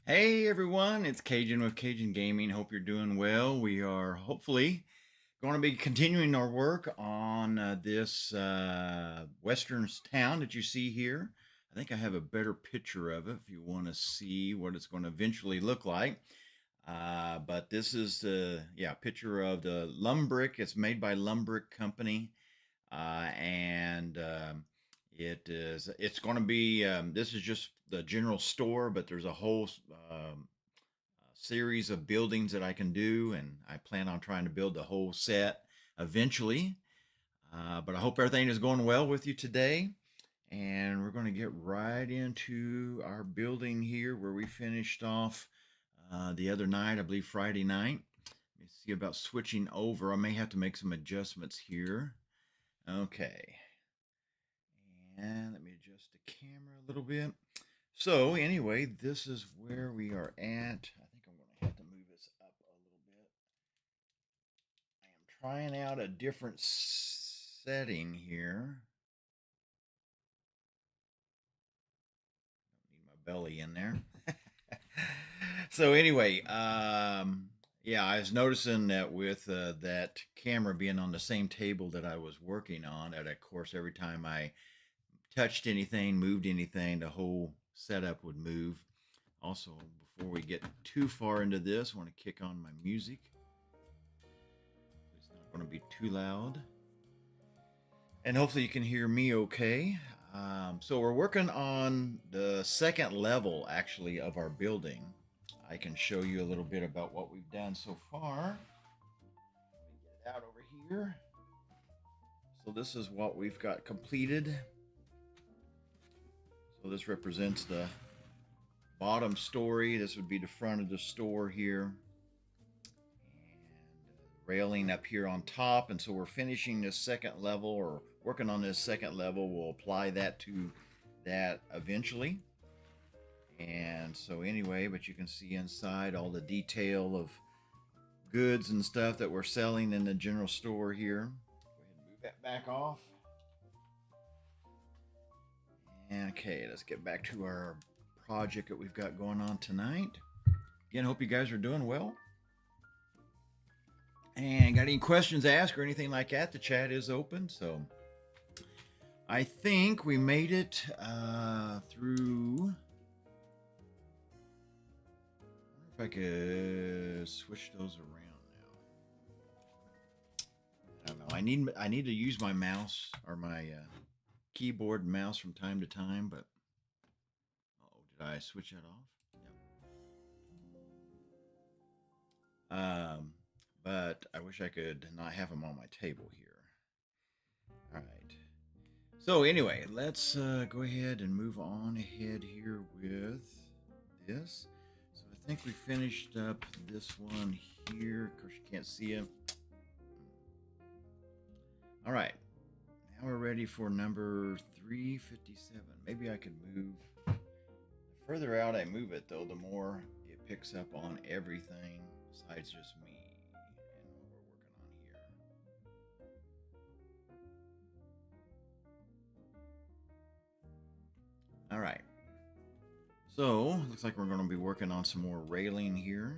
Hey everyone, it's Kagion with Kagion Gaming. Hope you're doing well. We are hopefully going to be continuing our work on this western town that you see here. I think I have a better picture of it if you want to see what it's going to eventually look like. But this is the picture of the Lumbrick. It's made by Lumbrick Company, and it's going to be this is just the general store, but there's a whole series of buildings that I can do, and I plan on trying to build the whole set eventually. But I hope everything is going well with you today. And we're going to get right into our building here where we finished off the other night, I believe Friday night. Let me see about switching over. I may have to make some adjustments here. Okay. And let me adjust the camera a little bit. So anyway, this is where we are at. I think I'm going to have to move this up a little bit. I am trying out a different setting here. Don't need my belly in there. So anyway, yeah, I was noticing that with that camera being on the same table that I was working on, and of course, every time I touched anything, moved anything, the whole setup would move. Also, before we get too far into this, I want to kick on my music. It's not going to be too loud. And hopefully you can hear me okay. So we're working on the second level, actually, of our building. I can show you a little bit about what we've done so far. Let me get it out over here. So this is what we've got completed. So this represents the bottom story. This would be the front of the store here. And railing up here on top. And so we're finishing this second level, or working on this second level. We'll apply that to that eventually. And so anyway, but you can see inside all the detail of goods and stuff that we're selling in the general store here. Go ahead and move that back off. Okay, let's get back to our project that we've got going on tonight. Again, hope you guys are doing well. And got any questions to ask or anything like that? The chat is open. So I think we made it through. I wonder if I could switch those around now. I don't know. I need to use my mouse or my keyboard and mouse from time to time, but oh, did I switch that off? Yep. But I wish I could not have them on my table here. All right. So anyway, let's go ahead and move on ahead here with this. So I think we finished up this one here. Of course, you can't see it. All right. Now we're ready for number 357. Maybe I could move. The further out I move it, though, the more it picks up on everything besides just me and what we're working on here. All right. So, looks like we're going to be working on some more railing here.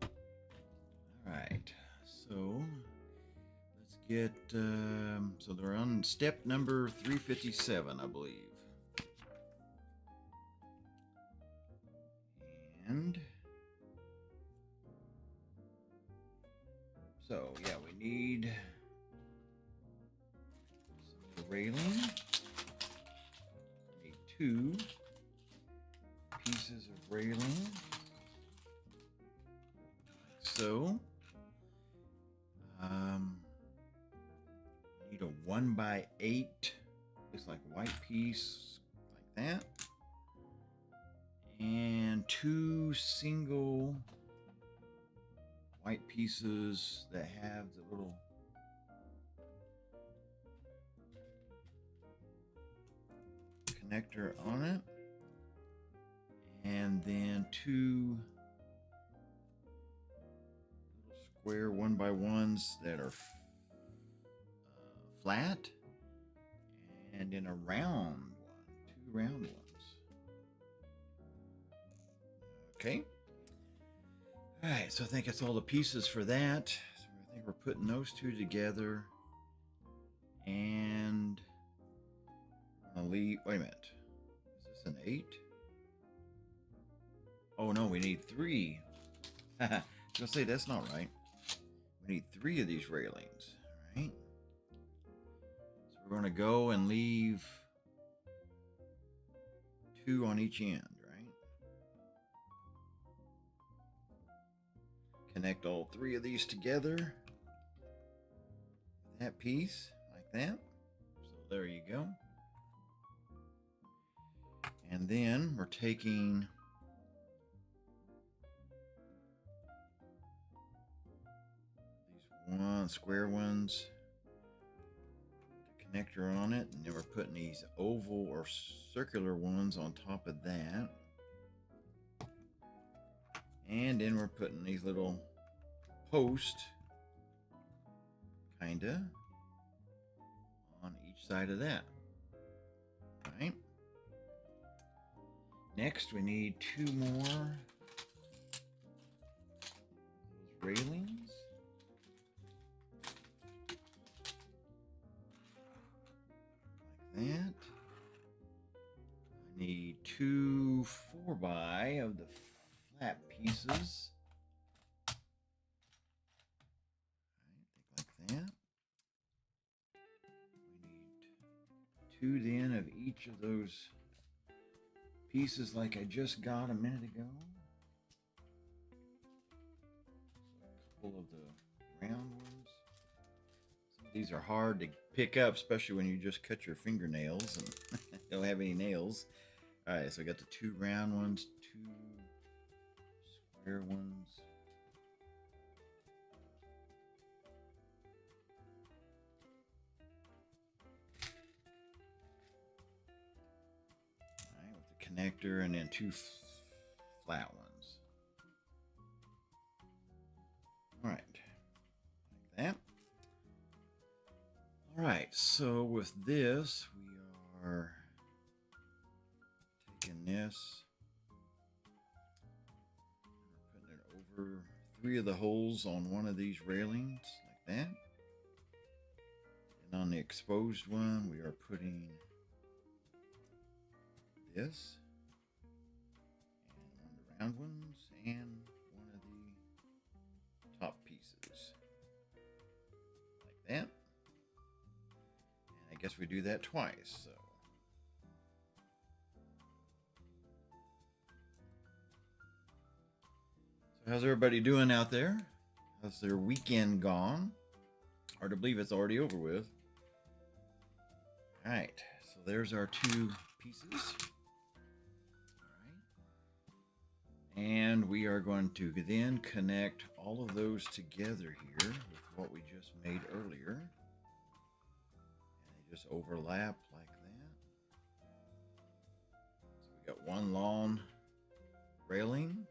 All right. So, let's get, so they're on step number 357, I believe. And so, yeah, we need some railing. We need 2 pieces of railing, like so. Need a 1x8, looks like white piece, like that, and 2 single white pieces that have the little connector on it, and then 2 little square 1x1s that are flat, and then a round one, 2 round ones. Okay. All right, so I think that's all the pieces for that. So I think we're putting those two together. And I'll leave. Wait a minute. Is this an 8? Oh no, we need 3. I was gonna say that's not right. We need 3 of these railings. All right. So we're gonna go and leave 2 on each end, right? Connect all 3 of these together. That piece, like that. So there you go. And then we're taking these square ones, the connector on it, and then we're putting these oval or circular ones on top of that. And then we're putting these little posts, kinda, on each side of that. All right. Next, we need 2 more railings. Like that. I need 2 4x of the flat pieces. All right, think like that. We need 2 then of each of those pieces like I just got a minute ago. So a couple of the round ones. Some of these are hard to pick up, especially when you just cut your fingernails and don't have any nails. All right, so I got the 2 round ones, 2 square ones. All right, with the connector, and then 2 flat ones. All right, like that. All right, so with this, we are taking this, and we're putting it over 3 of the holes on one of these railings, like that. And on the exposed one, we are putting this, and one of the round ones, and one of the top pieces, like that. And I guess we do that twice, so. So how's everybody doing out there? How's their weekend gone? Hard to believe it's already over with. All right, so there's our 2 pieces. And we are going to then connect all of those together here with what we just made earlier. And they just overlap like that. So we got one long railing.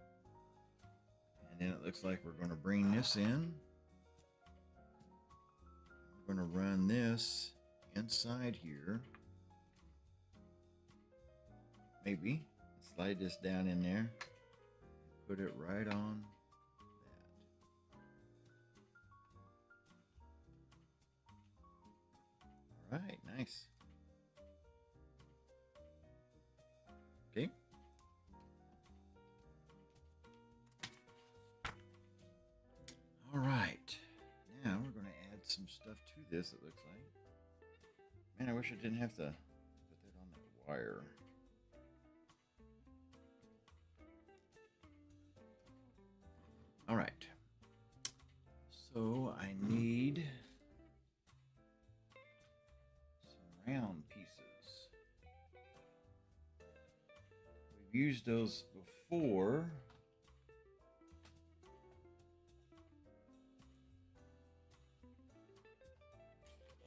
And then it looks like we're going to bring this in. We're going to run this inside here. Maybe. Slide this down in there. Put it right on that. All right, nice. Okay. All right. Now we're going to add some stuff to this, it looks like. Man, I wish I didn't have to put that on that wire. All right, so I need some round pieces. We've used those before.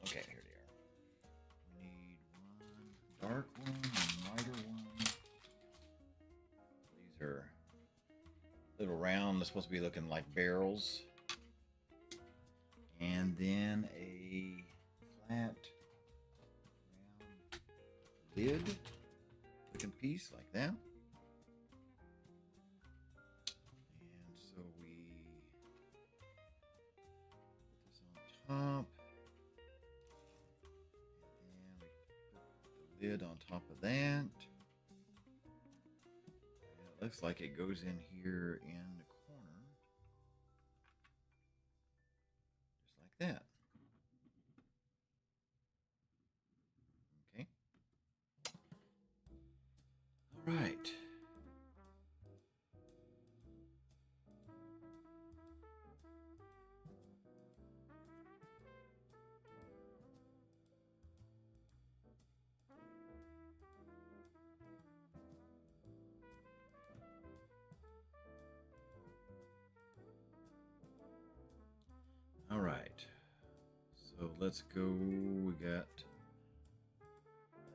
Okay, here they are. We need one dark one and lighter one. These are little round, they're supposed to be looking like barrels. And then a flat round lid looking piece like that. lid on top of that. And it looks like it goes in here in the corner, just like that. Okay. All right. All right. So let's go. We got,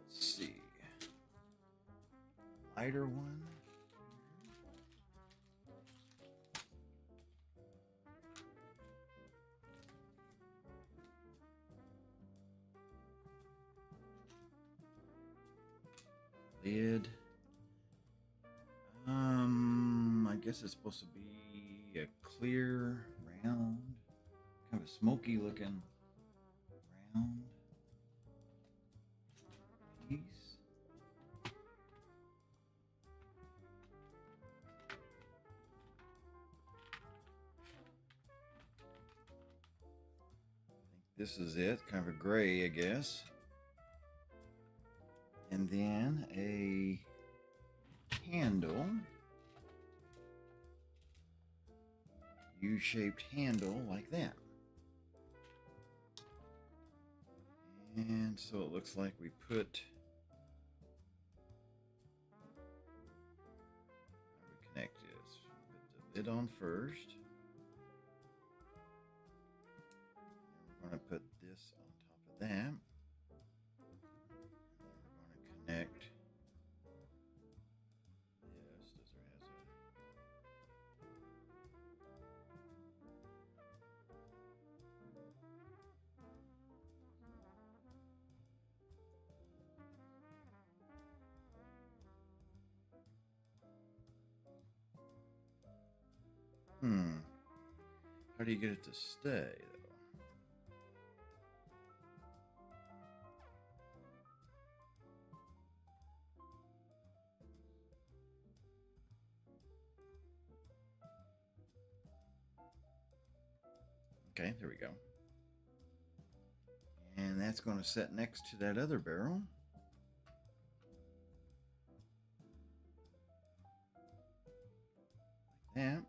let's see, lighter one. Lid. I guess it's supposed to be a clear, round, kind of a smoky looking round piece. I think this is it, kind of a gray, I guess. And then a handle, U-shaped handle like that. And so it looks like we put, how do we connect this? Put the lid on first. And we're going to put this on top of that. And then we're going to connect this. How do you get it to stay, though? Okay, there we go. And that's going to set next to that other barrel. Like that.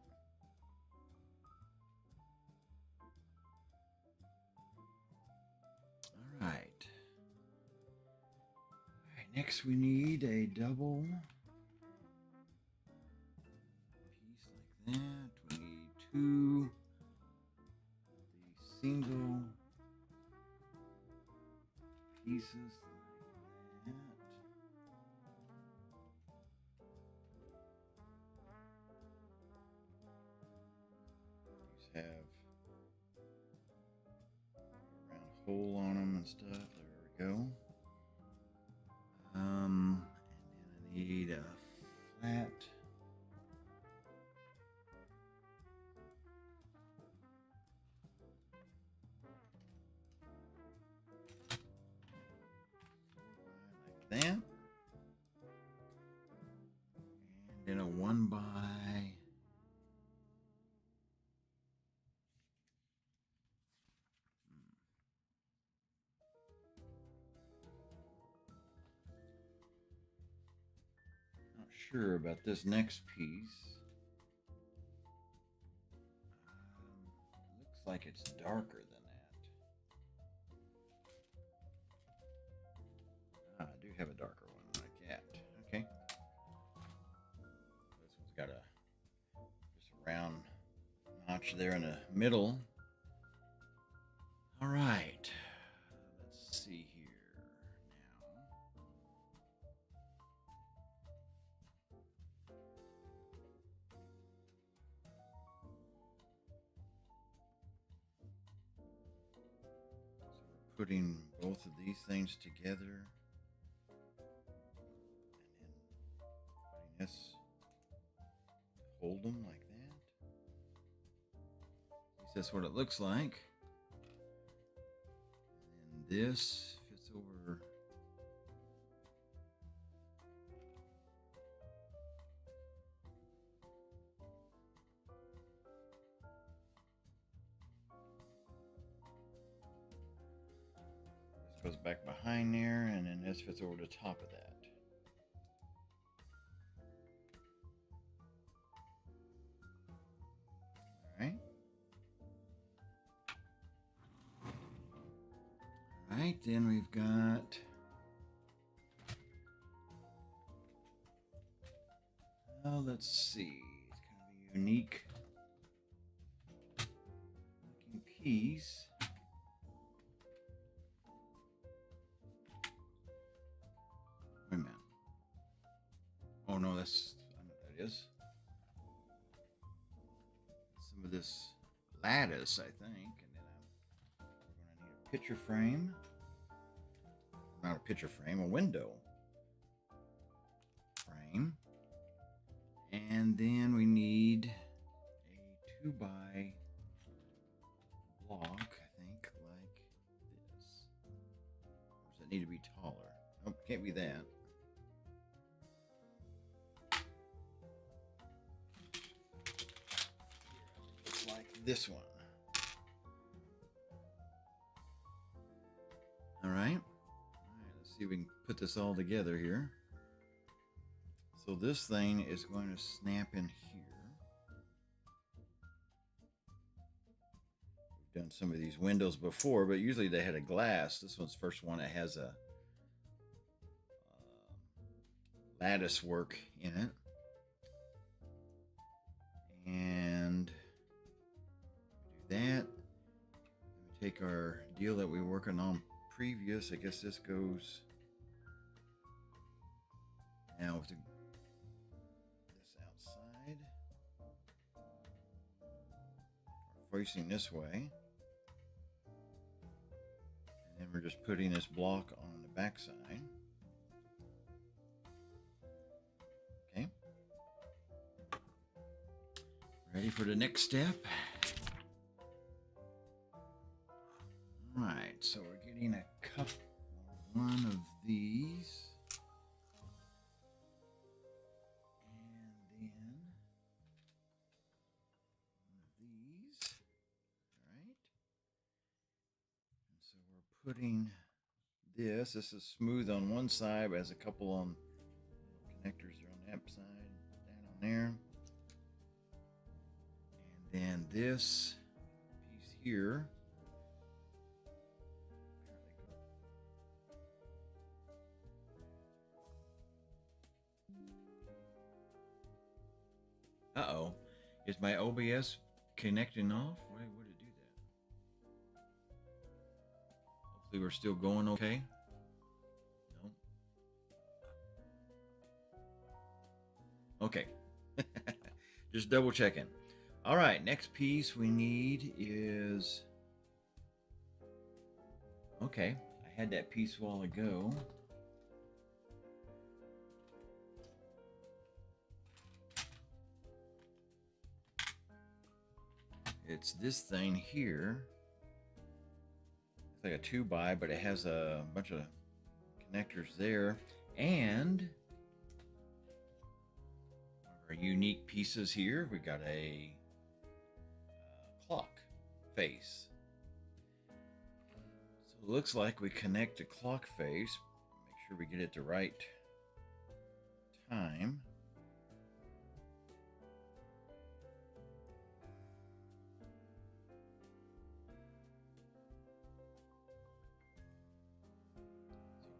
All right. Next we need a double piece like that. We need two. The single pieces like that. These have a round hole on them and stuff. There we go. And then I need a flat. Like that. And then a 1 by. Not sure about this next piece. Looks like it's darker than that. I do have a darker one like that. Okay. This one's got just a round notch there in the middle. All right. Let's see here now. So we're putting both of these things together. And then putting this to hold them like that. At least that's what it looks like. And this fits over back behind there, and then this fits over the top of that. All right. All right, then we've got let's see. It's kind of a unique looking piece. Wait a minute. Oh no, that's I know what that is. Some of this lattice, I think, and then we're going to need a picture frame. Not a picture frame, a window frame. And then we need a 2x block, I think, like this. Or does it need to be taller? Nope, can't be that. Looks like this one. All right. Let's see if we can put this all together here. So this thing is going to snap in here. We've done some of these windows before, but usually they had a glass. This one's the first one that has a lattice work in it. And do that. We take our deal that we were working on previous. I guess this goes now with this outside, facing this way, and then we're just putting this block on the back side. Okay, ready for the next step. All right, so we're getting a cup or one of these. And then one of these. All right. And so we're putting this. This is smooth on one side, but has a couple on connectors are on that side, that on there. And then this piece here. Uh-oh. Is my OBS connecting off? Why would it do that? Hopefully we're still going okay. No? Okay. Just double checking. All right, next piece we need is... Okay, I had that piece a while ago. It's this thing here. It's like a 2x, but it has a bunch of connectors there. And one of our unique pieces here, we got a clock face. So it looks like we connect the clock face. Make sure we get it the right time.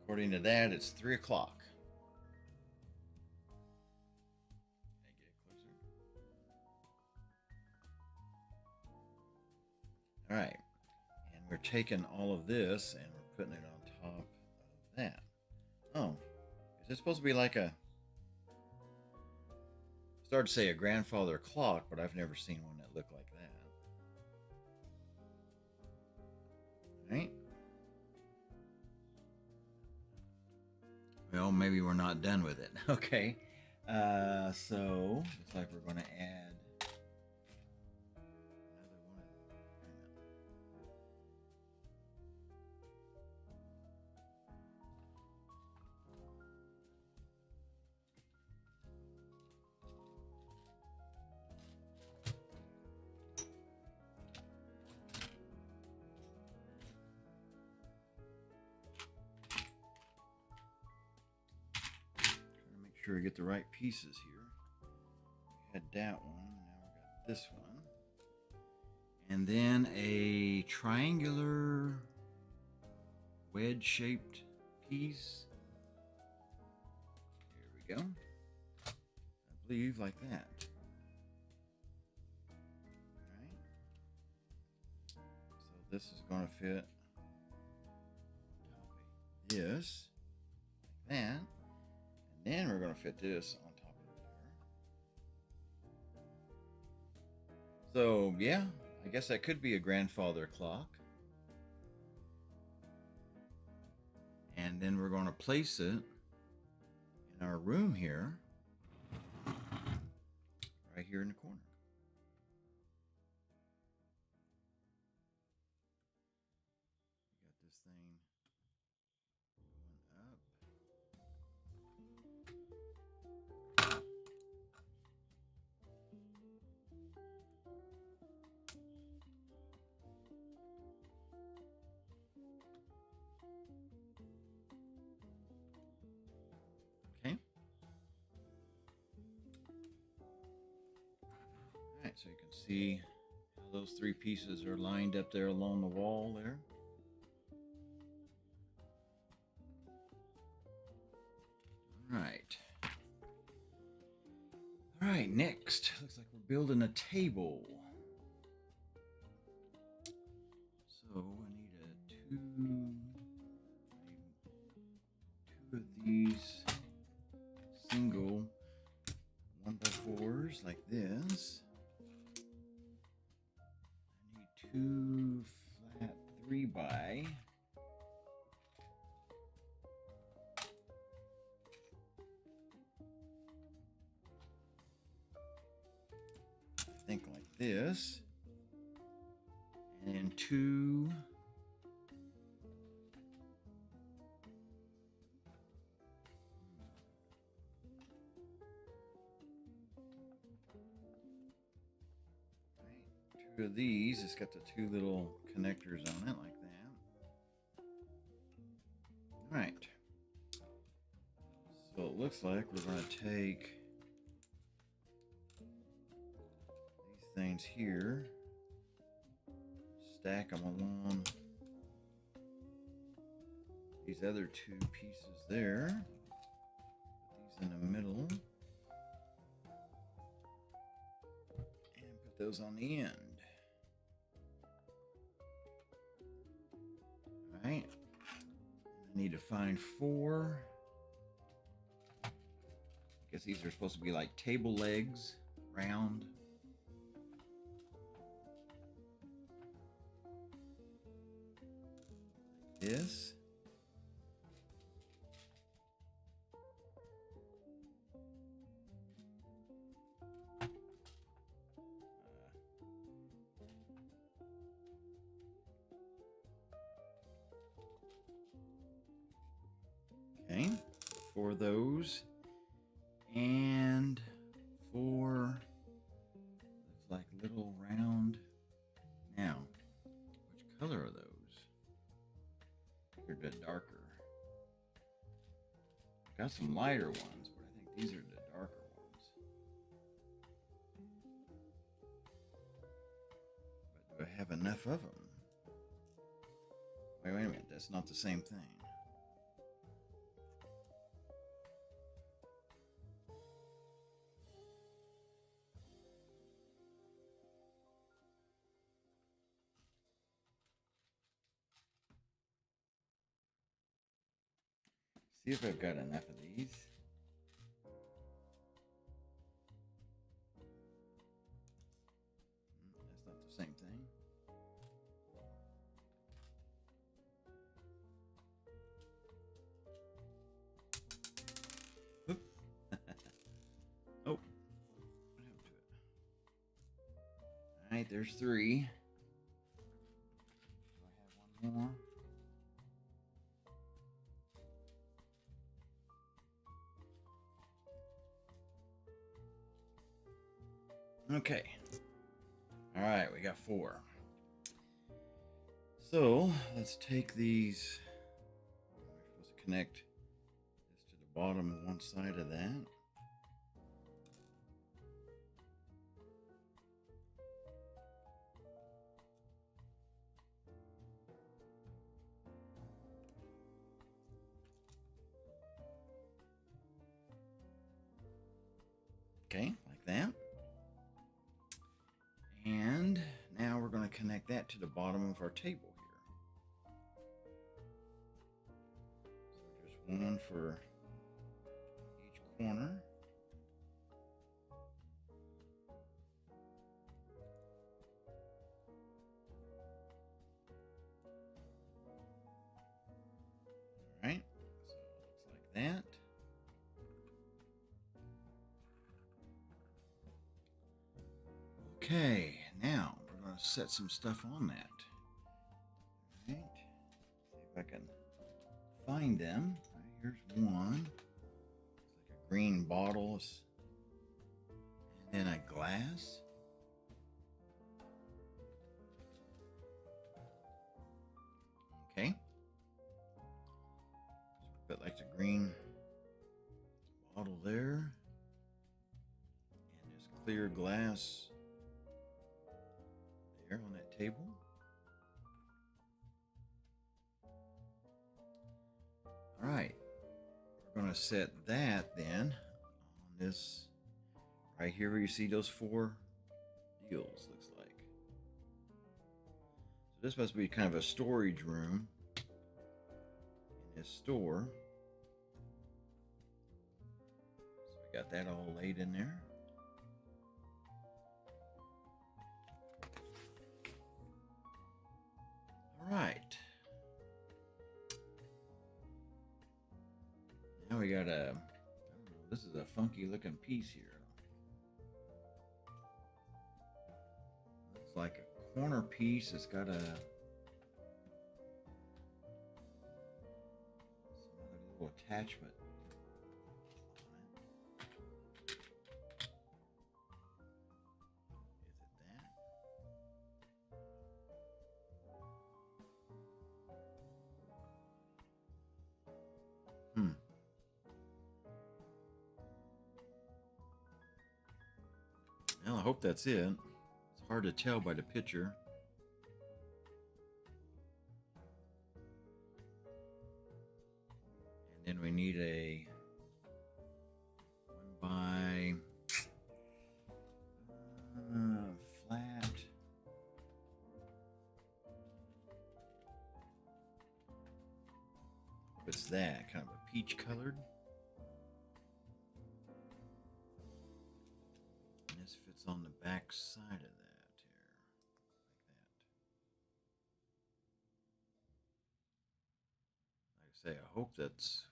According to that, it's 3 o'clock. Can I get it closer? All right. And we're taking all of this and we're putting it on top of that. Oh, is this supposed to be like a... I started to say a grandfather clock, but I've never seen one that looked like that. All right. Well, maybe we're not done with it. Okay. So looks like we're going to add another one. sure we get the right pieces here. We had that one, now we got this one. And then a triangular wedge-shaped piece. There we go. I believe like that. All right. So this is going to fit on top of this, like that. And then we're going to fit this on top of there. So yeah, I guess that could be a grandfather clock. And then we're going to place it in our room here, right here in the corner. We got this thing going up. Okay. All right, so you can see how those three pieces are lined up there along the wall there. All right. All right, next, looks like we're building a table. So I need two of these single 1x4s like this. I need two flat 3x. I think like this. And two of these. It's got the two little connectors on it like that. All right. So it looks like we're going to take these things here, stack them along these other two pieces there. Put these in the middle. And put those on the end. All right. I need to find four. I guess these are supposed to be like table legs, round. Like this. Okay, for those, and for looks like little round. Now, which color are those? They're a bit darker. Got some lighter ones, but I think these are the darker ones. But do I have enough of them? Wait a minute, that's not the same thing. See if I've got enough of these. That's not the same thing. Oop. Oh, what happened to it? All right, there's three. Do I have one more? Okay. All right, we got four. So let's take these. We're supposed to connect this to the bottom of one side of that. Okay, like that. And now we're going to connect that to the bottom of our table here. So just one for each corner. All right, so it looks like that. Okay, now we're going to set some stuff on that. All right, see if I can find them. All right, here's one. It's like a green bottle, and then a glass. Okay, so put like the green bottle there, and this clear glass there on that table. All right, we're going to set that then on this right here where you see those four deals, looks like. So this must be kind of a storage room in this store. So we got that all laid in there. All right. Now we got a, I don't know, this is a funky looking piece here. Looks like a corner piece. It's got some other little attachment on it. Is it that? Well, I hope that's it. It's hard to tell by the picture. And then we need a 1 by flat. What's that? Kind of a peach colored. And this fits on the back side of that here, like that. Like I say, I hope that's,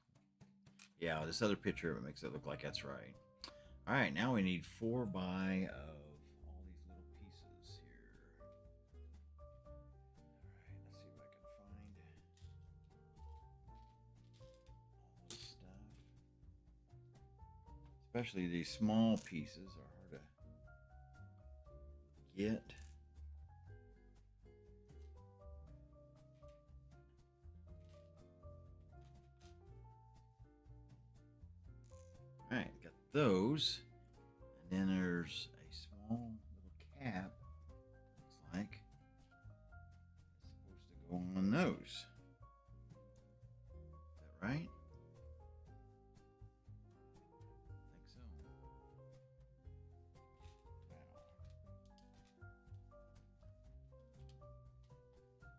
yeah, this other picture makes it look like that's right. All right, now we need 4 by of all these little pieces here. All right, let's see if I can find all this stuff. Especially these small pieces are hard to get. All right, got those. And then there's a small little cap, looks like. It's supposed to go on those. Is that right? I think so. Wow.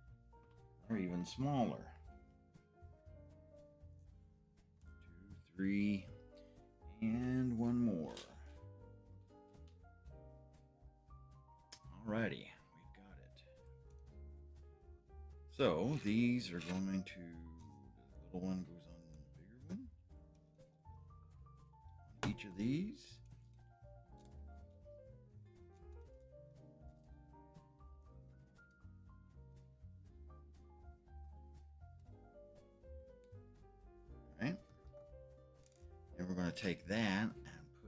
They're even smaller. 2, 3, and one more. Alrighty, we've got it. So these are going to, the little one goes on the bigger one. On each of these. Alright. And we're going to take that and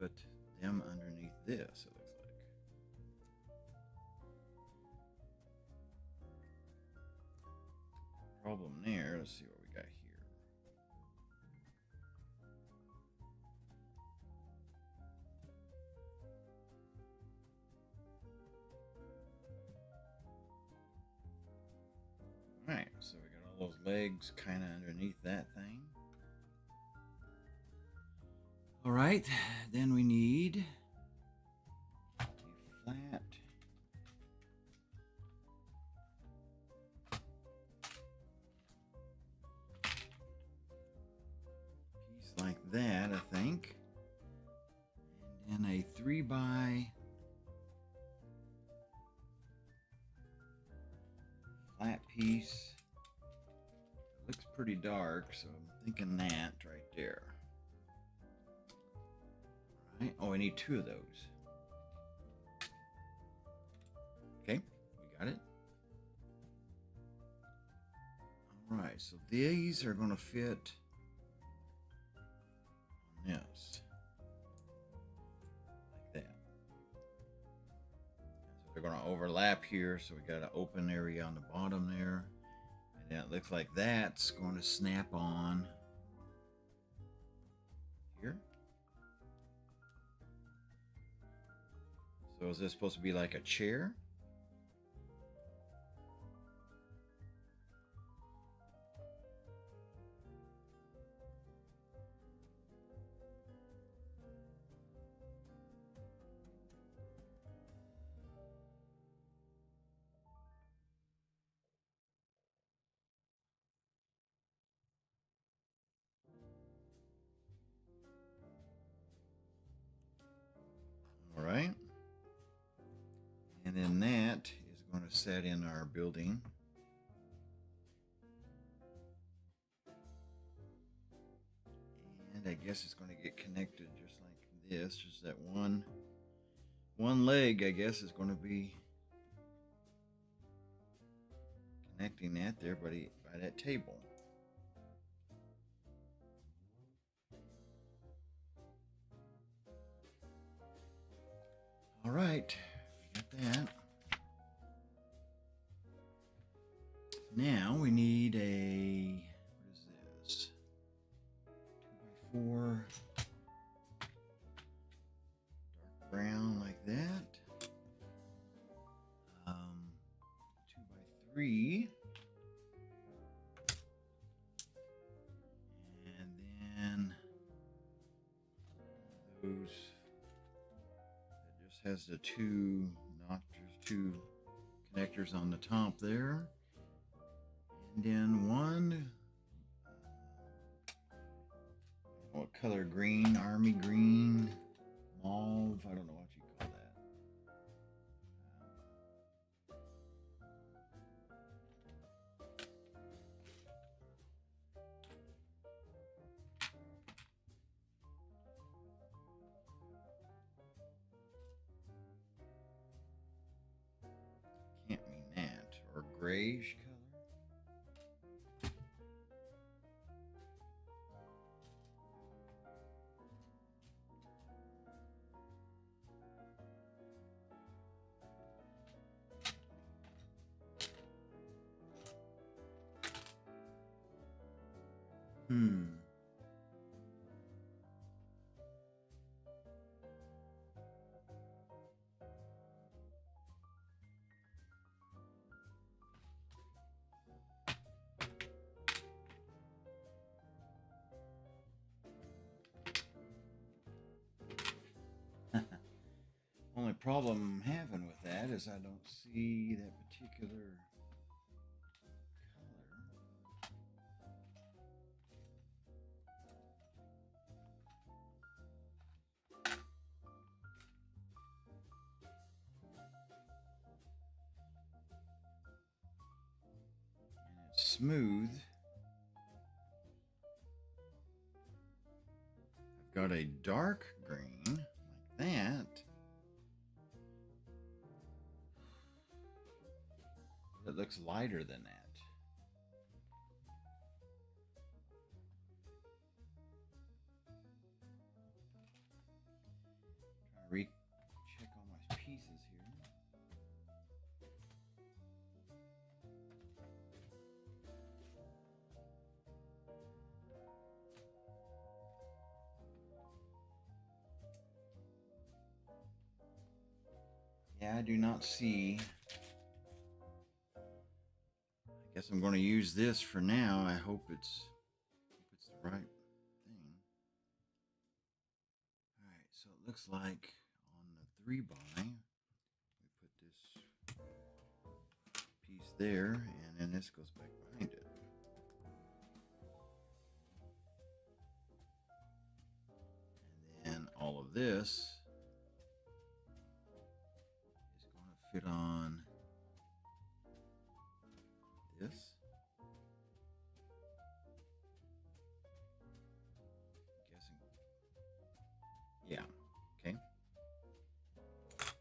put them underneath this, it looks like. Problem there, let's see what we got here. Alright, so we got all those legs kind of underneath that thing. All right, then we need flat. Piece like that, I think. And then a 3x flat piece. It looks pretty dark, so I'm thinking that right there. All right. Oh, I need 2 of those. Okay, we got it. All right, so these are going to fit on this. Like that. So they're going to overlap here, so we got an open area on the bottom there. And then it looks like that's going to snap on here. So is this supposed to be like a chair? All right. And then that is going to set in our building. And I guess it's going to get connected just like this. Just that one leg, I guess, is going to be connecting that there by that table. All right, we got that. Now we need a, what is this? 2x4, dark brown like that. 2x3. And then those, it just has the 2 notches, 2 connectors on the top there. And then one, what color? Green, army green, mauve, I don't know what you call that. Can't mean that. Or grayish color. Only problem I'm having with that is I don't see that particular color. And it's smooth. I've got a dark green like that. It looks lighter than that. Trying to recheck all my pieces here. Yeah, I do not see. I guess I'm going to use this for now. I hope it's the right thing. All right, so it looks like on the 3x, there, and then this goes back behind it. And then all of this is going to fit on this. I'm guessing. Yeah. Okay.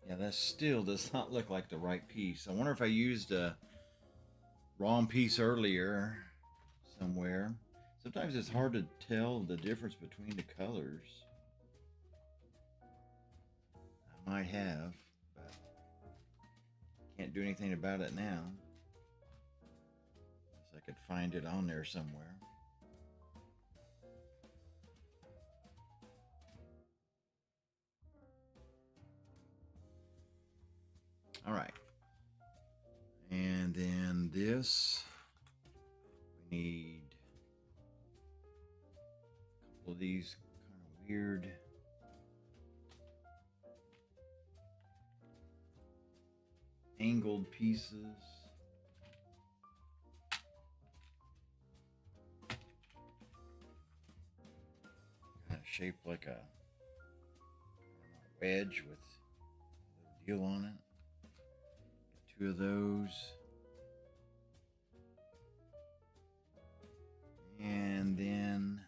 Yeah, that still does not look like the right piece. I wonder if I used a wrong piece earlier somewhere. Sometimes it's hard to tell the difference between the colors. I might have, but can't do anything about it now. Unless I could find it on there somewhere. All right. And then this, we need a couple of these kind of weird angled pieces. Kind of shaped like a wedge with a little deal on it. Got two of those. And then,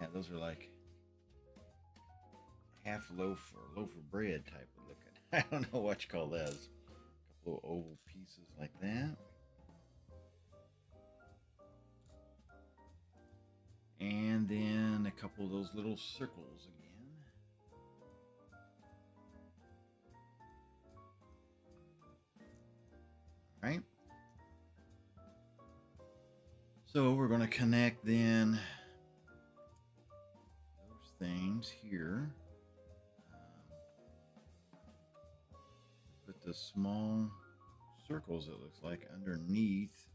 yeah, those are like half loaf or loaf of bread type of looking. I don't know what you call those. A couple of oval pieces like that. And then a couple of those little circles again. All right. So we're going to connect then those things here. Put the small circles, it looks like, underneath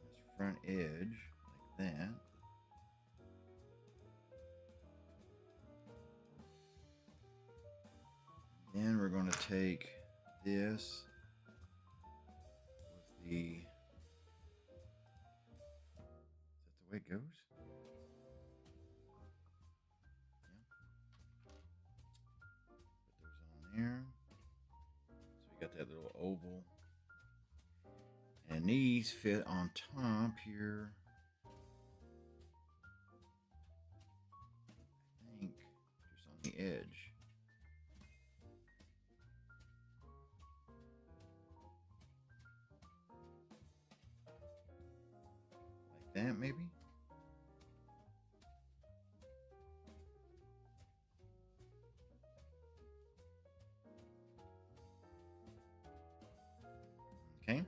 this front edge, like that. Then we're going to take this with the... Is that the way it goes? Yeah. Put those on there. So we got that little oval. And these fit on top here. I think just on the edge. Like that, maybe? Okay.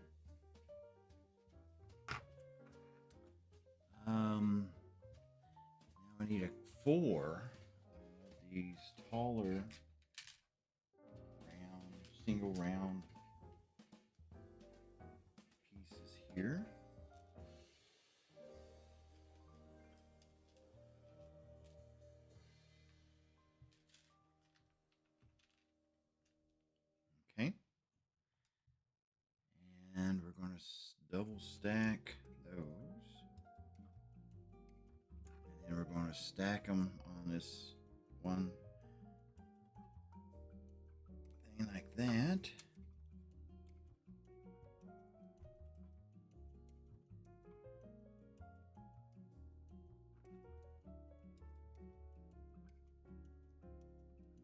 Now I need 4 of these taller round, single round pieces here. Okay. And we're going to double stack those. And then we're going to stack them on this one thing like that.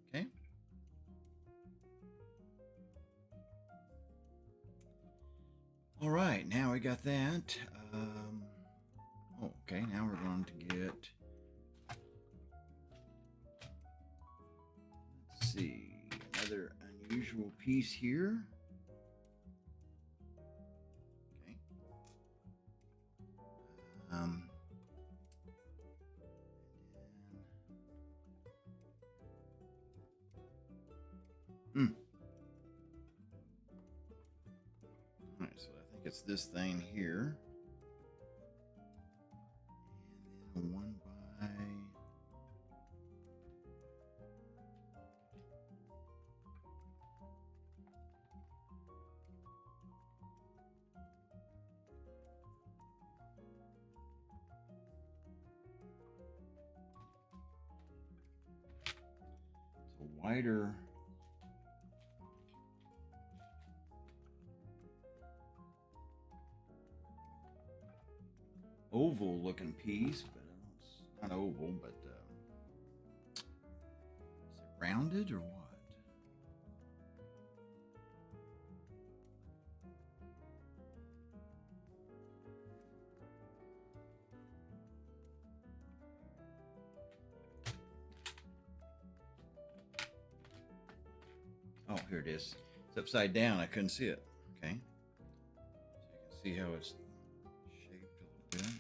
Okay. All right, now we got that. Okay, now we're going to get, let's see, another unusual piece here. Okay. All right, so I think it's this thing here. And then 1 by... lighter oval looking piece, but it's not oval, but is it rounded or what? Oh, here it is. It's upside down. I couldn't see it. Okay. So you can see how it's shaped a little bit.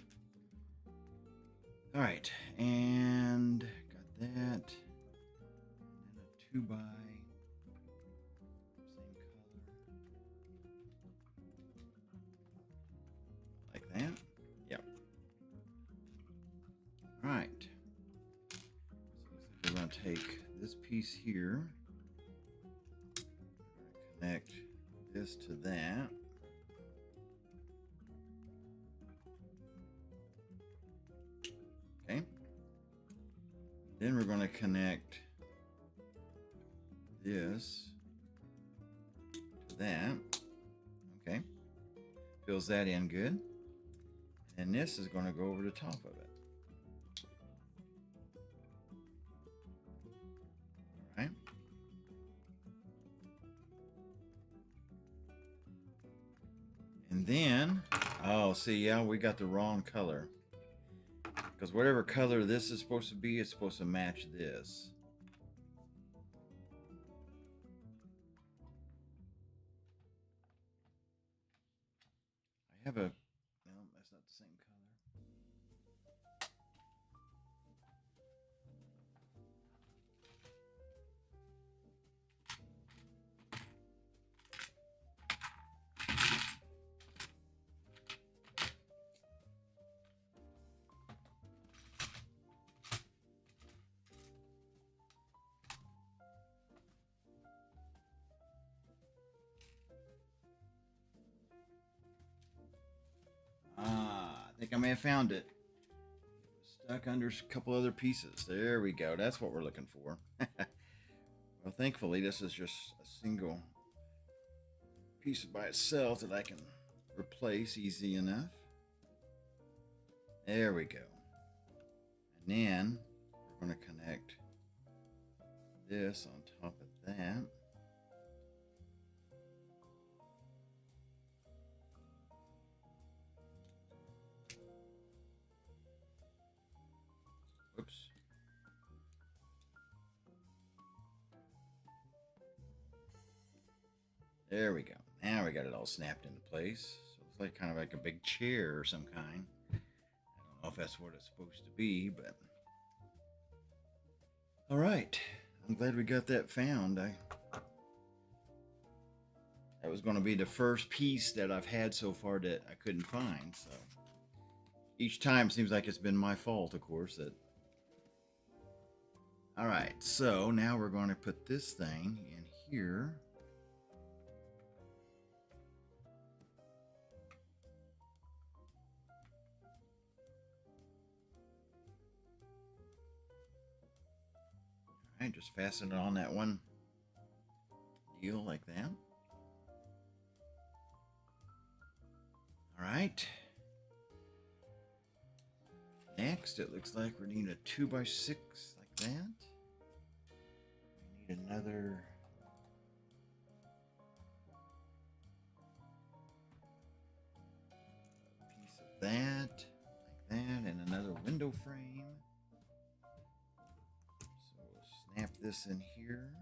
All right. And got that. And then a 2 by same color. Like that. Yep. All right. So we're going to take this piece here. Connect this to that. Okay. Then we're going to connect this to that. Okay. Fills that in good. And this is going to go over the top of it. All right. And then, oh, see, yeah, we got the wrong color. Because whatever color this is supposed to be, it's supposed to match this. I have a, no, that's not the same color. I think I may have found it. It was stuck under a couple other pieces. There we go. That's what we're looking for. Well, thankfully, this is just a single piece by itself that I can replace easy enough. There we go. And then we're going to connect this on top of that. Whoops. There we go. Now we got it all snapped into place. So it's like kind of like a big chair or some kind. I don't know if that's what it's supposed to be, but all right. I'm glad we got that found. That was going to be the first piece that I've had so far that I couldn't find. So each time seems like it's been my fault, of course. All right, so now we're going to put this thing in here. All right, just fasten it on that one deal like that. All right. Next, it looks like we need a 2 by 6 like that. We need another piece of that, like that, and another window frame. So we'll snap this in here.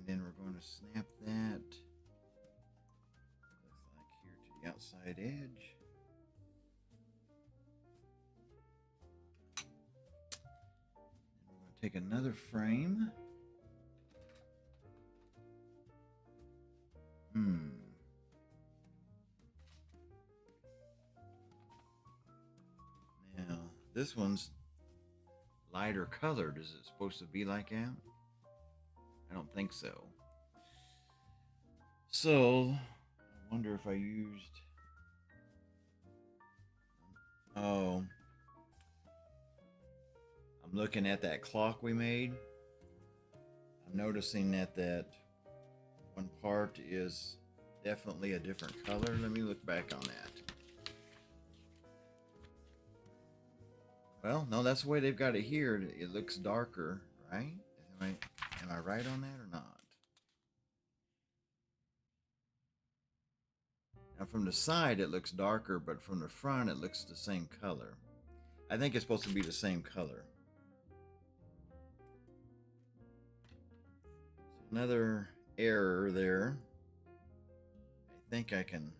Then we're going to snap that, looks like here to the outside edge. Then we're going to take another frame. Now, this one's lighter colored. Is it supposed to be like that? I don't think so. So, I wonder if I used... Oh. I'm looking at that clock we made. I'm noticing that one part is definitely a different color. Let me look back on that. Well, no, that's the way they've got it here. It looks darker, right? Am I right on that or not? Now from the side it looks darker, but from the front it looks the same color. I think it's supposed to be the same color. So another error there. I think I can...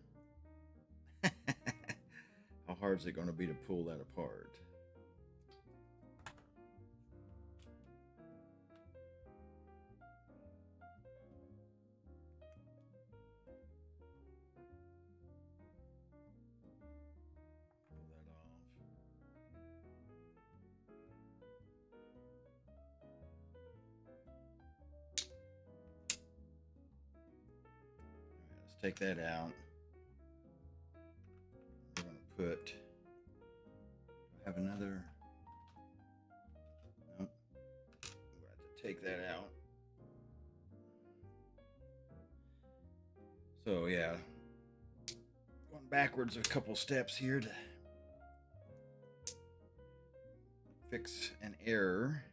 How hard is it going to be to pull that apart? Take that out. We're going to put... I have another... Nope. I'm going to have to take that out. So yeah, going backwards a couple steps here to fix an error.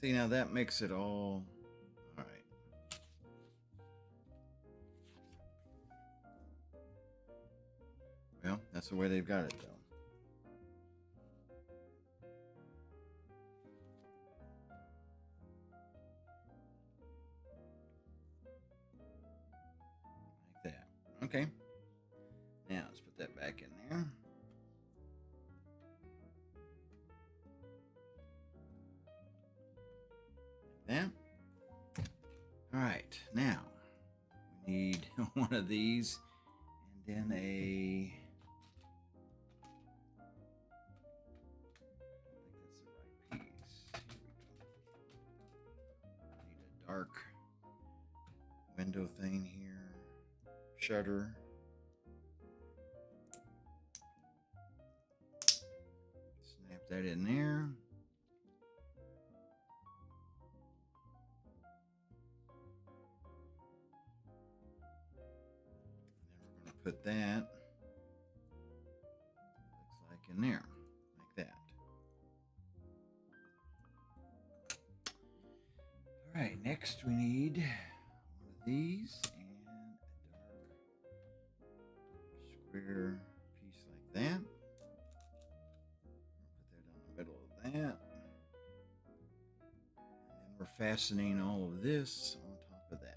See, now that makes it all right. Well, that's the way they've got it, though. Like that. Okay. Now, let's put that back in there. That. All right, now we need one of these and then a... I think that's the right piece. Here we go. I need a dark window thing here. Shutter. Snap that in there. Put that, looks like in there, like that. All right, next we need one of these and a dark square piece like that. Put that on the middle of that. And then we're fastening all of this on top of that.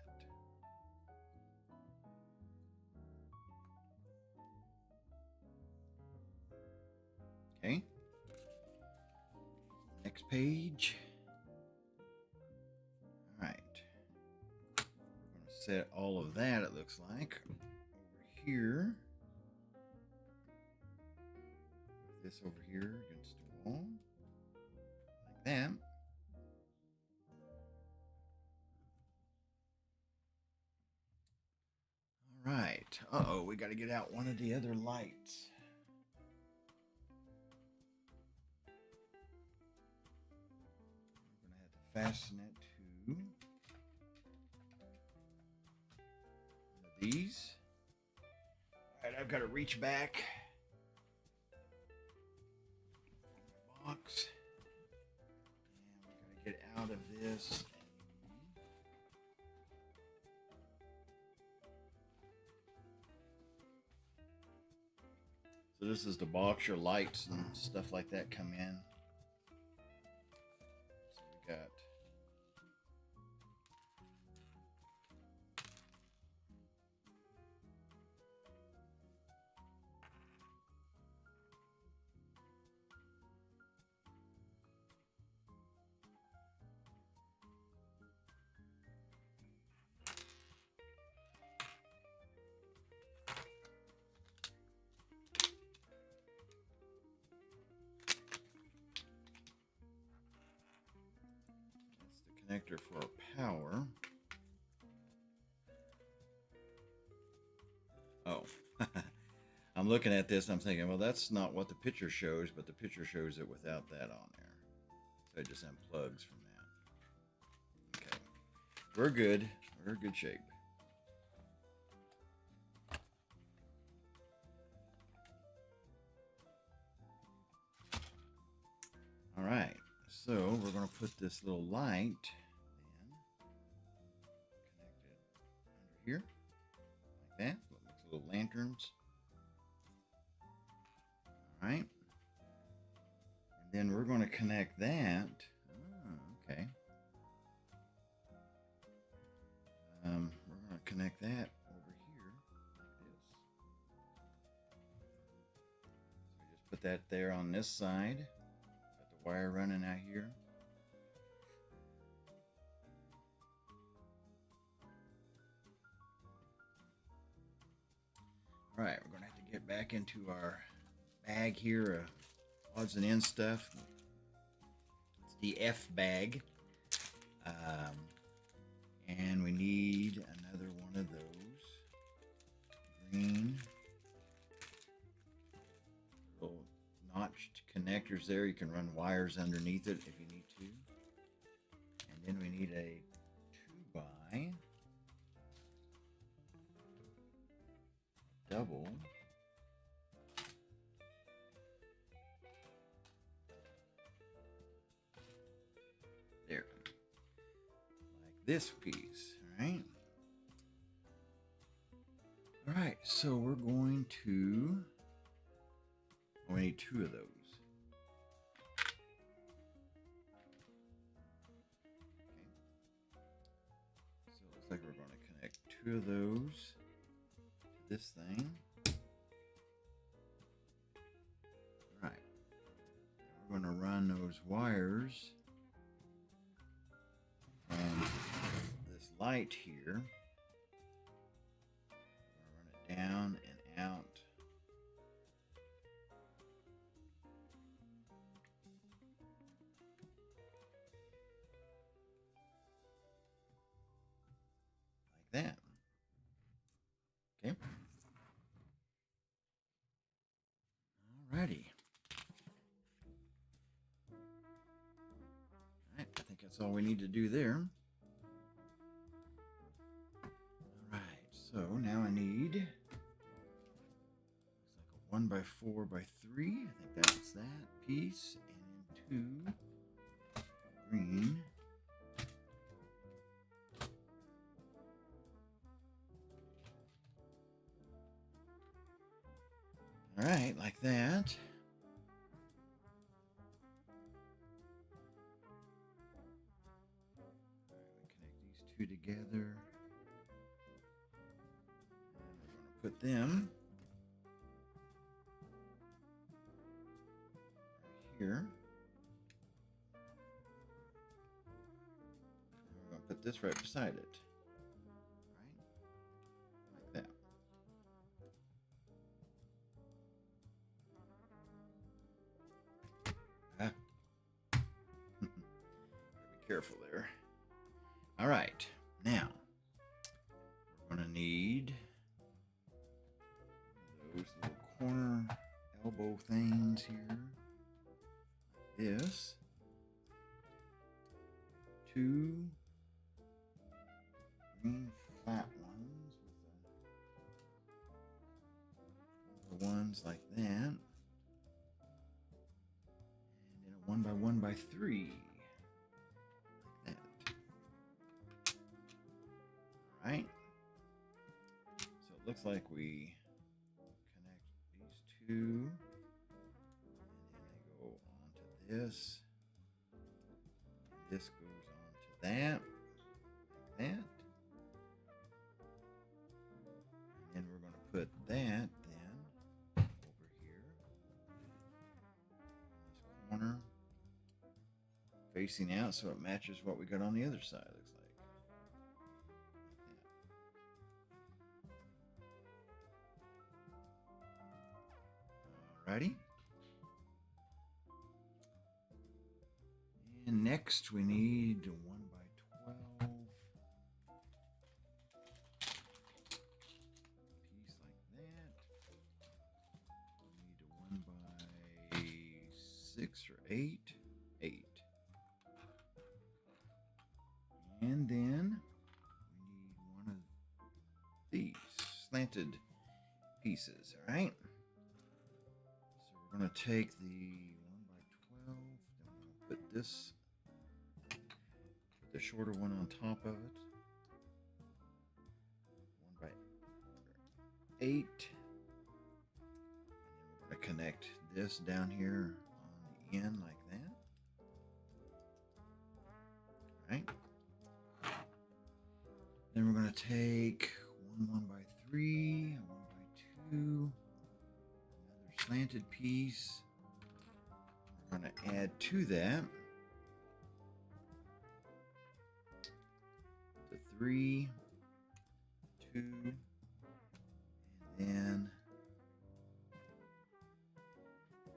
Okay. Next page. All right. We're going to set all of that, it looks like, over here. Put this over here against the wall. Like that. All right. Uh-oh, we got to get out one of the other lights. Fasten it to one of these. All right, I've got to reach back. Box. And we got to get out of this. So this is the box your lights and stuff like that come in. So we got... connector for our power. Oh, I'm looking at this. I'm thinking, well, that's not what the picture shows, but the picture shows it without that on there. So it just unplugs from that. Okay, we're good. We're in good shape. All right, so we're going to put this little light then connected under here like that. Looks little lanterns. All right, and then we're going to connect that. Oh, okay. We're going to connect that over here like this. So we just put that there on this side. Got the wire running out here. All right, we're going to have to get back into our bag here, odds and ends stuff. It's the F bag. And we need another one of those green little notched connectors there. You can run wires underneath it if you need to. And then we need a 2x double. There. Like this piece, all right? All right, so we're going to, we need 2 of those. Okay. So it looks like we're going to connect 2 of those to this thing. All right. We're going to run those wires from this light here. We're going to run it down and out. Like that. Okay. Alrighty. Alright, I think that's all we need to do there. Alright, so now I need, looks like a 1x4x3. I think that's that piece. And 2 green. All right, like that. All right, we connect these 2 together. And we're going to put them right here. And we're going to put this right beside it. Right? Like that. Be careful there. All right, now we're going to need those little corner elbow things here. Like this. 2 green flat ones with the ones like that. And then a 1x1x3. Like that. All right. So it looks like we connect these 2. And then they go onto this. This goes on to that. Like that. And then we're going to put that then over here. This corner. Facing out so it matches what we got on the other side, looks like. Alrighty. And next we need 1x12 or 8, 8. And then we need one of these slanted pieces, all right? So we're going to take the 1 by 12, then we're going to put this, the shorter one on top of it. 1 by 8. And then we're going to connect this down here on the end like that. All right. Then we're going to take 1 by 3, 1 by 2, another slanted piece. We're going to add to that the 3, 2, and then that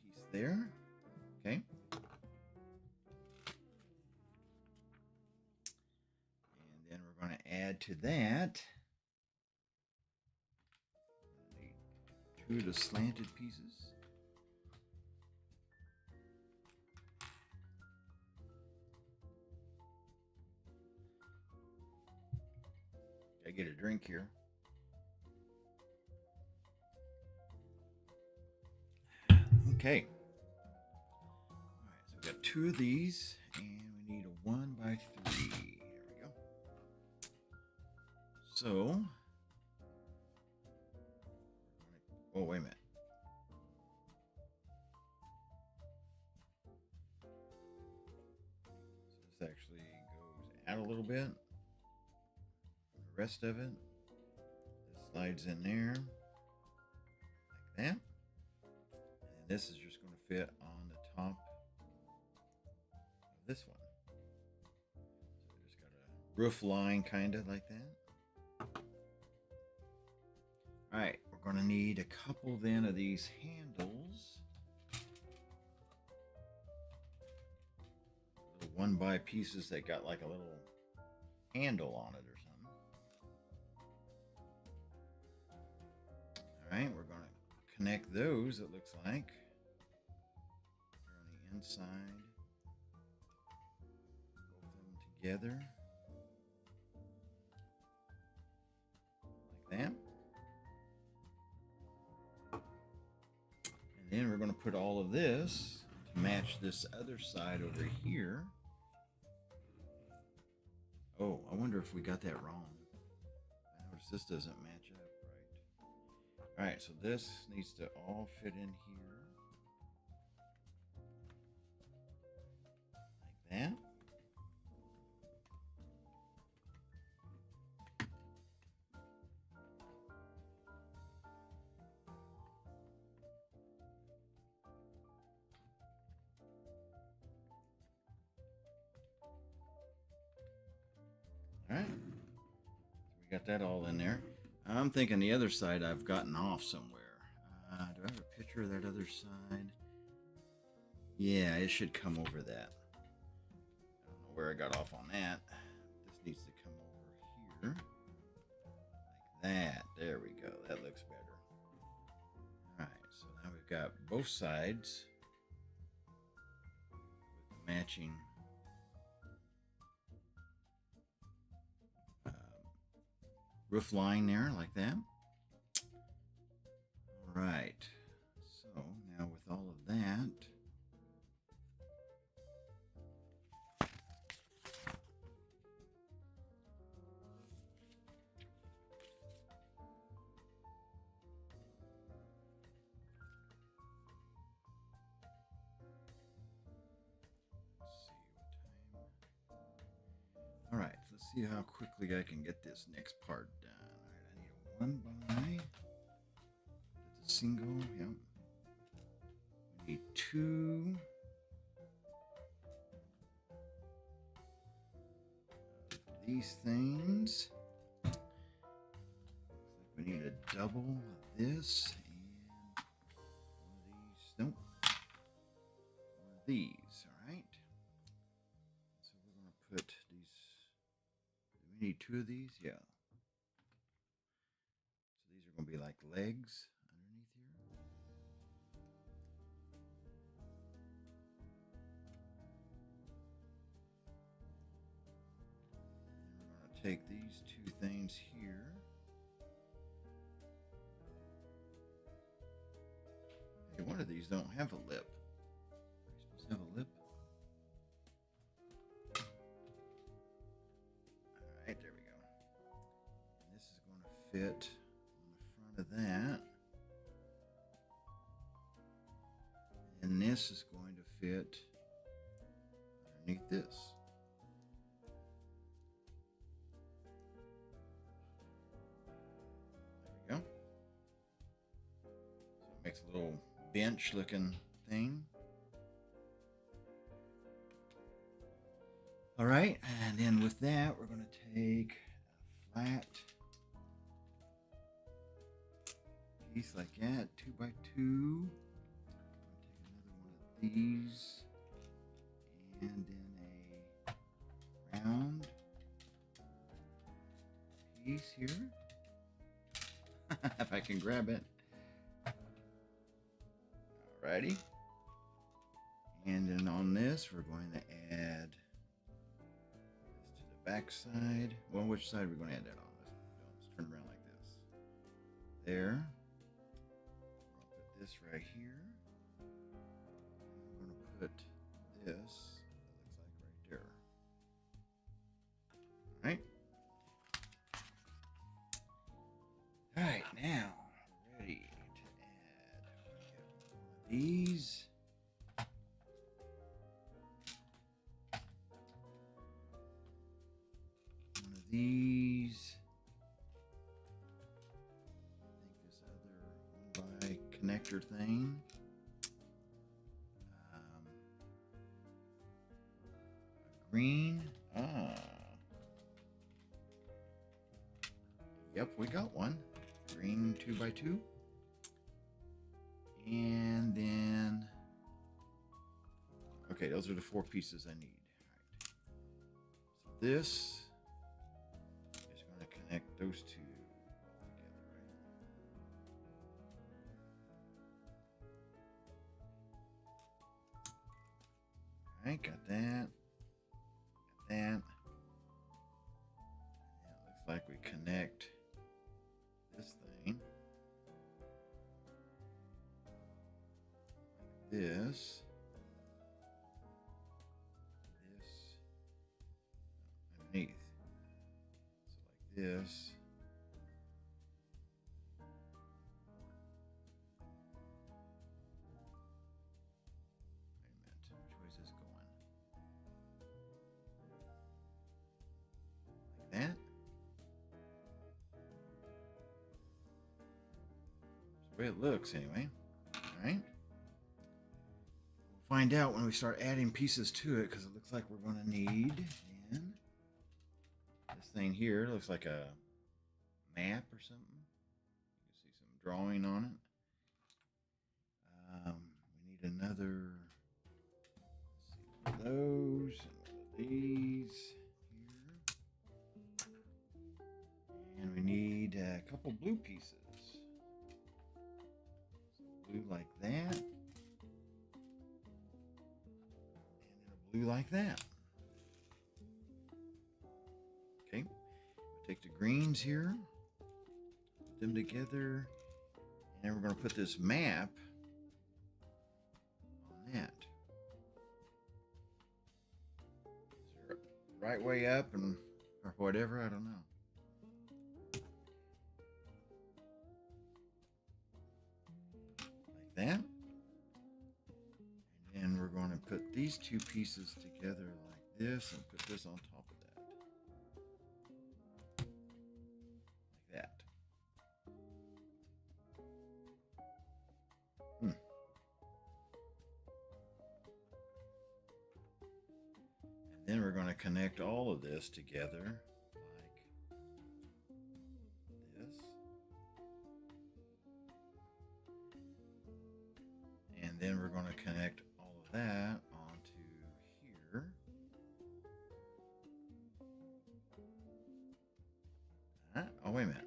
piece there. Okay. Add to that 2 of the slanted pieces. Gotta get a drink here. Okay. All right, so we got 2 of these, and we need a 1 by 3. So, oh, wait a minute. So this actually goes out a little bit. The rest of it, this slides in there like that. And this is just going to fit on the top of this one. So just got a roof line kind of like that. All right, we're going to need a couple then of these handles. Little 1 by pieces that got like a little handle on it or something. All right, we're going to connect those, it looks like. Here on the inside. Both of them together. Like that. And then we're going to put all of this to match this other side over here. Oh, I wonder if we got that wrong. I notice this doesn't match up right. All right, so this needs to all fit in here. Like that. All right, so we got that all in there. I'm thinking the other side I've gotten off somewhere. Do I have a picture of that other side? Yeah, it should come over that. I don't know where I got off on that. This needs to come over here. Like that. There we go. That looks better. All right, so now we've got both sides with the matching roof line there like that. All right, so now with all of that, all right, let's see how quickly I can get this next part done. All right, I need a 1 by. That's a single. Yep. We need 2. These things. Looks like we need a double of this and one of these. Nope. One of these. All right. So we're going to put these. Do we need 2 of these? Yeah. So these are going to be like legs underneath here. take these two things here. Hey, one of these don't have a lip. Are you supposed to have a lip? All right, there we go. And this is going to fit on the front of that. And this is going to fit underneath this. There we go. So it makes a little bench looking thing. All right, and then with that, we're going to take a flat piece like that, 2x2. These, and then a round piece here. If I can grab it. Alrighty. And then on this, we're going to add this to the back side. Well, which side are we going to add that on? Let's turn around like this. There. I'll put this right here. Put this, that looks like right there. All right, now ready to add one of these. One of these. I think this other 1x connector thing. Green. Yep, we got one. Green 2x2. And then, okay, those are the 4 pieces I need. All right. So this is going to connect those two together, right? All right, got that. That. And it looks like we connect this thing like this, underneath, so like this. Wait a minute, which way is this going? That. That's the way it looks anyway. Alright. We'll find out when we start adding pieces to it, because it looks like we're going to need then this thing here. It looks like a map or something. You can see some drawing on it. We need another, let's see, one of those and one of these. And we need a couple blue pieces. So blue like that. And then a blue like that. Okay. We'll take the greens here. Put them together. And then we're going to put this map on that. Is there a right way up and or whatever? I don't know. That, and then we're going to put these 2 pieces together like this and put this on top of that, like that. And then we're going to connect all of this together like this. And then we're going to connect all of that onto here. Oh, wait a minute.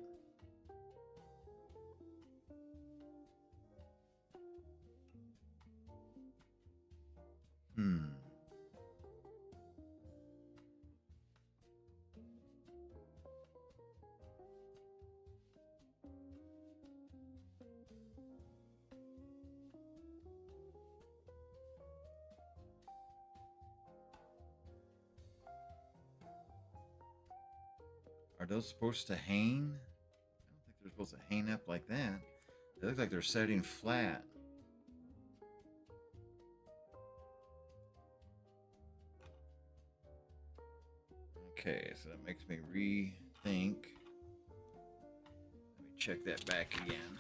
those supposed to hang? I don't think they're supposed to hang up like that. They look like they're setting flat. Okay, so that makes me rethink. Let me check that back again.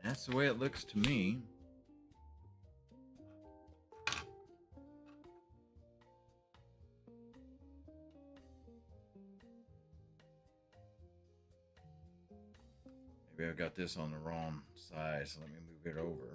That's the way it looks to me. Maybe I've got this on the wrong side, so let me move it over.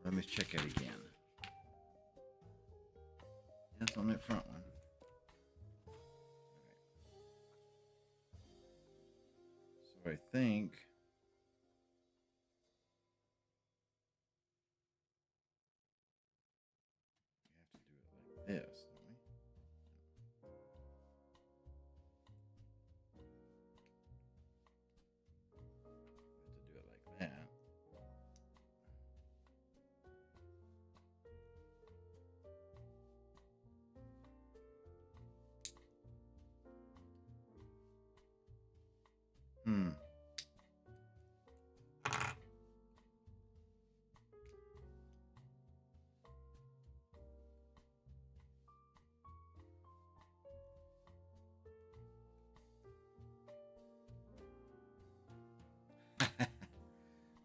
Let me check it again. That's on that front one. Right. So I think we have to do it like this, don't we? We have to do it like that.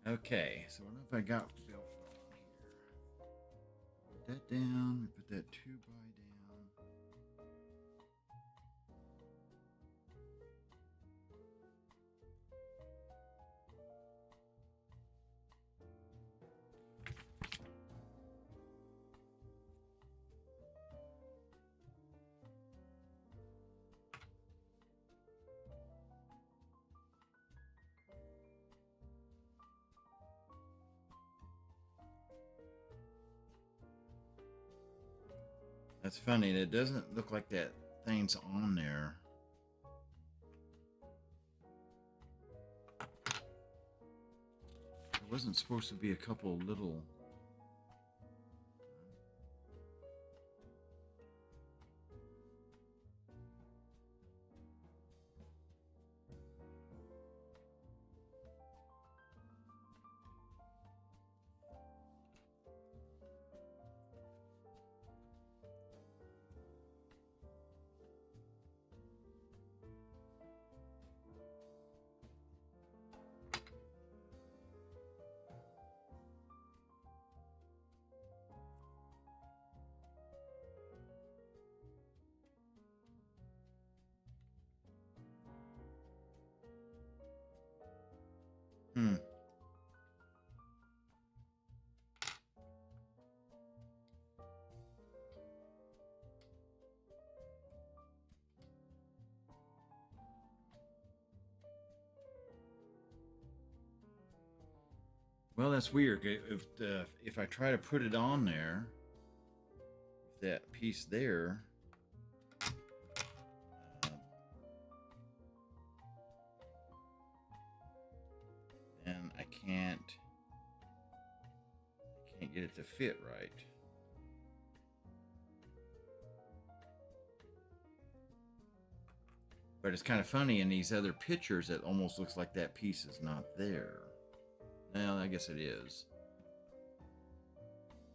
Okay, so what if I got built on here? Put that down. We put that 2x down. That's funny. It doesn't look like that thing's on there. There wasn't supposed to be a couple little... Hmm. Well, that's weird. If I try to put it on there, that piece there, uh, then I can't get it to fit right. But it's kind of funny in these other pictures. It almost looks like that piece is not there. Well, I guess it is.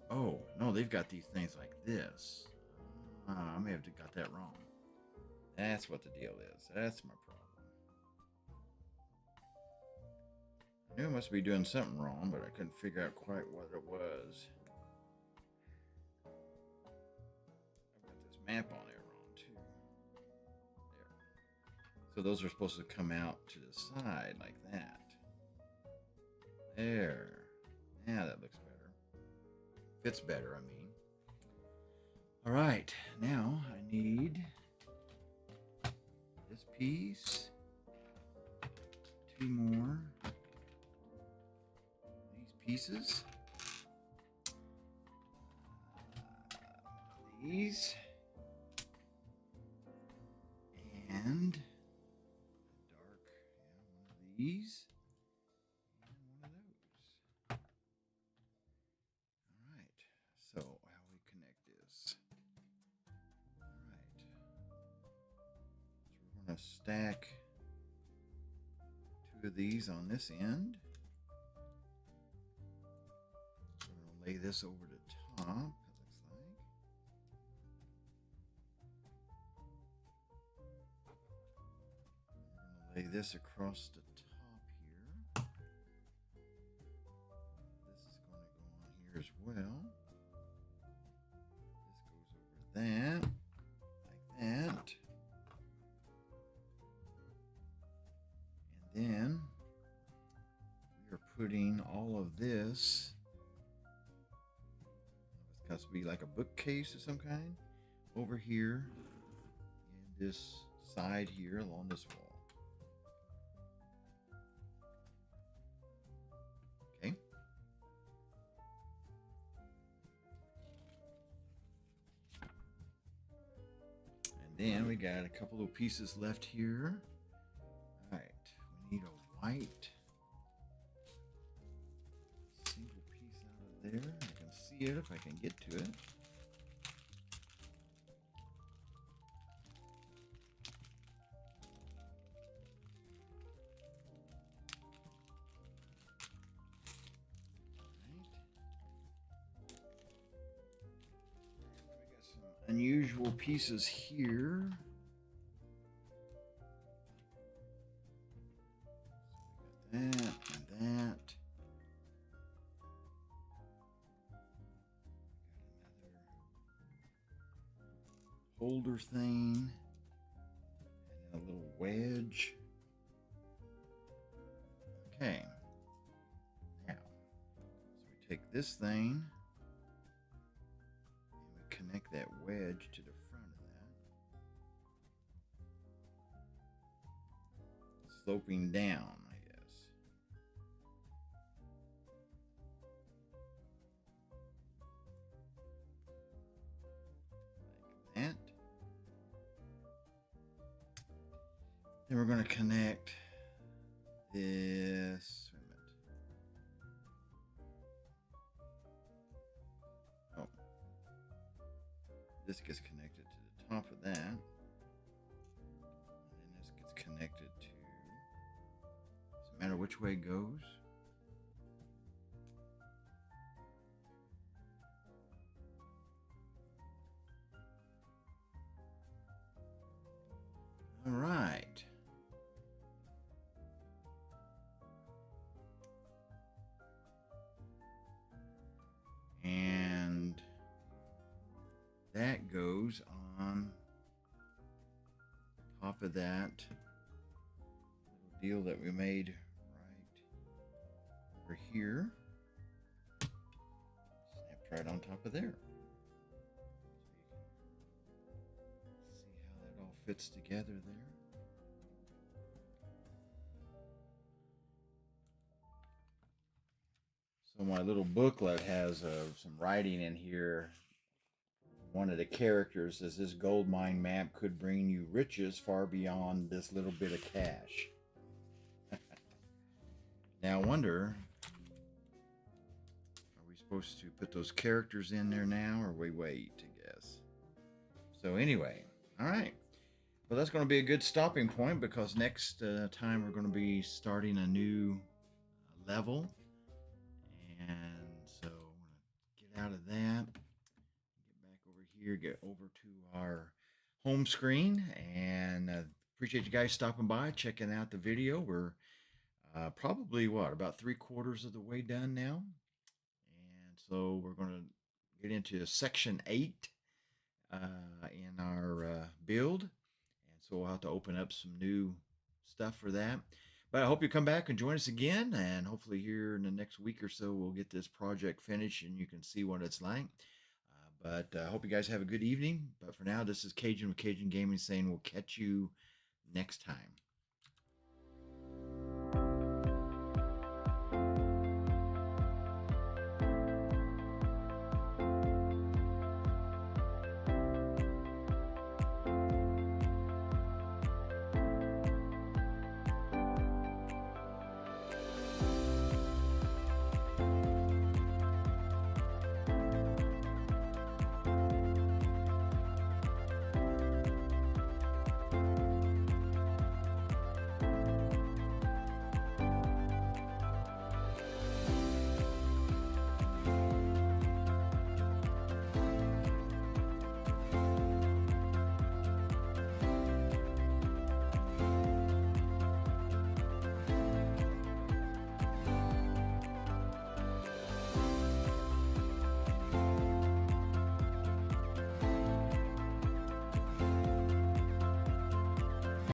Oh, no, they've got these things like this. I may have got that wrong. That's what the deal is. That's my problem. I knew I must be doing something wrong, but I couldn't figure out quite what it was. I've got this map on there wrong, too. There. So those are supposed to come out to the side like that. There. Yeah, that looks better. Fits better, I mean. All right, now I need this piece 3 more these pieces. These. And a dark, one of these. And one of those. All right. So how we connect this? All right. So we're going to stack 2 of these on this end. We're going to lay this over the top. It looks like. Lay this across the top here. This is going to go on here as well. This goes over that, like that. And then we are putting all of this, it's got to be like a bookcase of some kind, over here in this side here along this wall. Then we got a couple of pieces left here. All right, we need a white single piece out of there. I can see it if I can get to it. Unusual pieces here. So we got that and that. Got another holder thing and a little wedge. Okay. Now, so we take this thing. Connect that wedge to the front of that. Sloping down, I guess. Like that. Then we're going to connect this. This gets connected to the top of that, and then this gets connected to, doesn't matter which way it goes. All right. And that goes on top of that little deal that we made right over here. Snapped right on top of there. So you can see how that all fits together there. So my little booklet has some writing in here. One of the characters says this gold mine map could bring you riches far beyond this little bit of cash. Now I wonder, are we supposed to put those characters in there now, or we wait, I guess? So anyway, all right. Well, that's going to be a good stopping point, because next time we're going to be starting a new level. And so we're going to get out of that. Here, get over to our home screen, and appreciate you guys stopping by, checking out the video. We're probably about 3/4 of the way done now, and so we're going to get into section 8 in our build, and so we'll have to open up some new stuff for that. But I hope you come back and join us again, and hopefully here in the next week or so we'll get this project finished and you can see what it's like. But I hope you guys have a good evening. But for now, this is Kagion with Kagion Gaming saying we'll catch you next time.